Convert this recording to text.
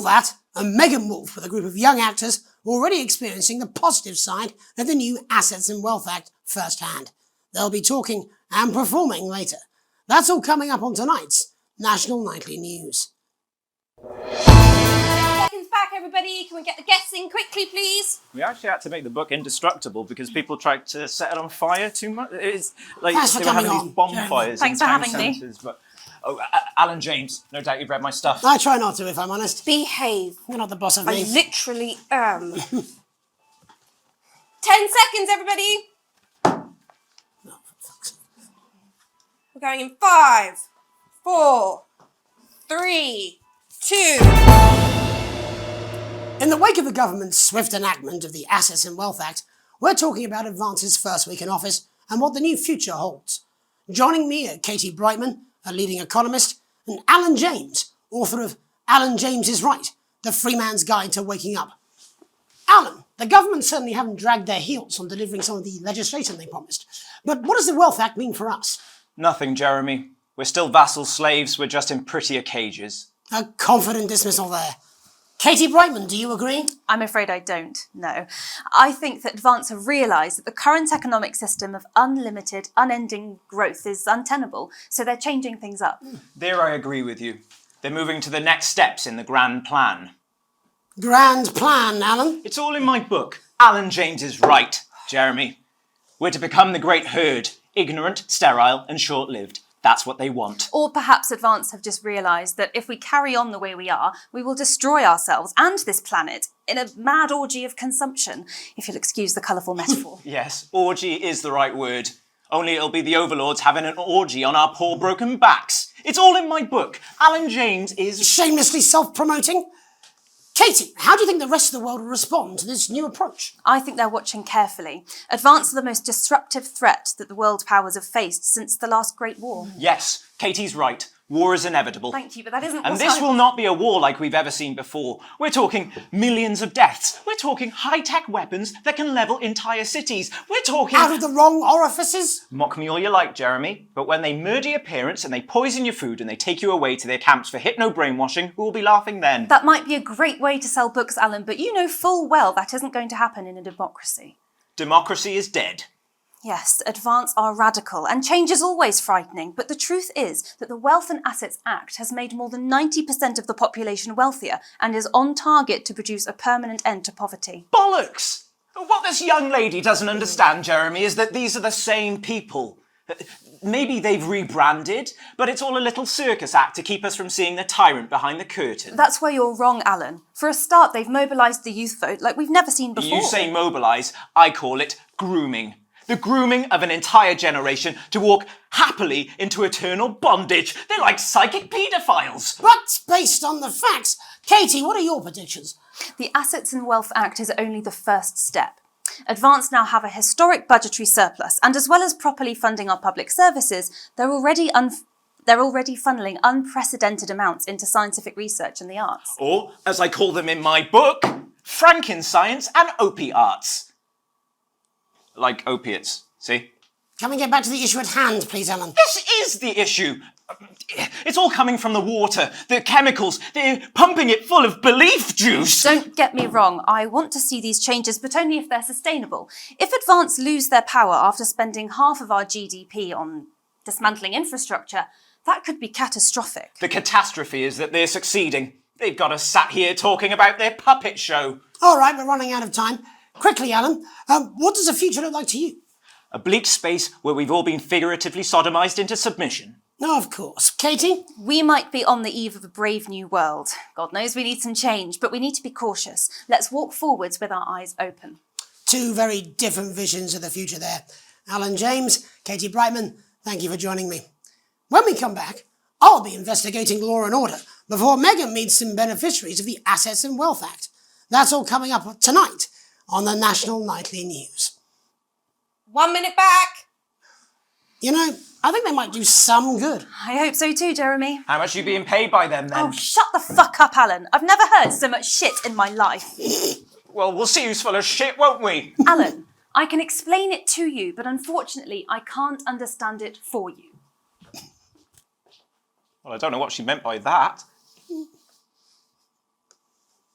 All that, and Megan Wolf with a group of young actors already experiencing the positive side of the new Assets and Wealth Act firsthand. They'll be talking and performing later. That's all coming up on tonight's National Nightly News. Seconds back, everybody. Can we get the guests in quickly, please? We actually had to make the book indestructible because people tried to set it on fire too much. It's like Thanks for they were having coming these on. bonfires. Thanks in for town having me. centres, But Alan James, no doubt you've read my stuff. I try not to, if I'm honest. Behave. You're not the boss of I me. literally am. 10 seconds, everybody. We're going in 5, 4, 3, 2. In the wake of the government's swift enactment of the Assets and Wealth Act, we're talking about Advance's first week in office and what the new future holds. Joining me are Katie Brightman, a leading economist, and Alan James, author of Alan James is Right, The Free Man's Guide to Waking Up. Alan, the government certainly haven't dragged their heels on delivering some of the legislation they promised. But what does the Wealth Act mean for us? Nothing, Jeremy. We're still vassal slaves, we're just in prettier cages. A confident dismissal there. Katie Brightman, do you agree? I'm afraid I don't, no. I think that Advance have realised that the current economic system of unlimited, unending growth is untenable, so they're changing things up. There I agree with you. They're moving to the next steps in the grand plan. Grand plan, Alan. It's all in my book. Alan James is right, Jeremy. We're to become the great herd, ignorant, sterile and short-lived. That's what they want. Or perhaps Advance have just realised that if we carry on the way we are, we will destroy ourselves and this planet in a mad orgy of consumption, if you'll excuse the colourful metaphor. Yes, orgy is the right word. Only it'll be the overlords having an orgy on our poor broken backs. It's all in my book. Alan James is... Shamelessly self-promoting? Katie, how do you think the rest of the world will respond to this new approach? I think they're watching carefully. Advance are the most disruptive threat that the world powers have faced since the last Great War. Yes, Katie's right. War is inevitable. Thank you, but that isn't And what this will not be a war like we've ever seen before. We're talking millions of deaths. We're talking high-tech weapons that can level entire cities. We're talking... Out of the wrong orifices? Mock me all you like, Jeremy, but when they murder your parents and they poison your food and they take you away to their camps for hypno-brainwashing, who will be laughing then? That might be a great way to sell books, Alan, but you know full well that isn't going to happen in a democracy. Democracy is dead. Yes, Advance are radical, and change is always frightening, but the truth is that the Wealth and Assets Act has made more than 90% of the population wealthier and is on target to produce a permanent end to poverty. Bollocks! What this young lady doesn't understand, Jeremy, is that these are the same people. Maybe they've rebranded, but it's all a little circus act to keep us from seeing the tyrant behind the curtain. That's where you're wrong, Alan. For a start, they've mobilised the youth vote like we've never seen before. You say mobilise, I call it grooming. The grooming of an entire generation to walk happily into eternal bondage. They're like psychic paedophiles. But based on the facts, Katie, what are your predictions? The Assets and Wealth Act is only the first step. Advance now have a historic budgetary surplus, and as well as properly funding our public services, they're already funneling unprecedented amounts into scientific research and the arts. Or, as I call them in my book, Frankenscience and opiarts. Like opiates, see? Can we get back to the issue at hand, please, Alan? This is the issue. It's all coming from the water, the chemicals. They're pumping it full of belief juice. Don't get me wrong, I want to see these changes, but only if they're sustainable. If Advance lose their power after spending half of our GDP on dismantling infrastructure, that could be catastrophic. The catastrophe is that they're succeeding. They've got us sat here talking about their puppet show. All right, we're running out of time. Quickly, Alan, what does the future look like to you? A bleak space where we've all been figuratively sodomized into submission. No, of course. Katie? We might be on the eve of a brave new world. God knows we need some change, but we need to be cautious. Let's walk forwards with our eyes open. Two very different visions of the future there. Alan James, Katie Brightman, thank you for joining me. When we come back, I'll be investigating law and order before Megan meets some beneficiaries of the Assets and Wealth Act. That's all coming up tonight on the National Nightly News. 1 minute back. You know, I think they might do some good. I hope so too, Jeremy. How much are you being paid by them then? Oh, shut the fuck up, Alan. I've never heard so much shit in my life. Well, we'll see who's full of shit, won't we? Alan, I can explain it to you, but unfortunately I can't understand it for you. Well, I don't know what she meant by that.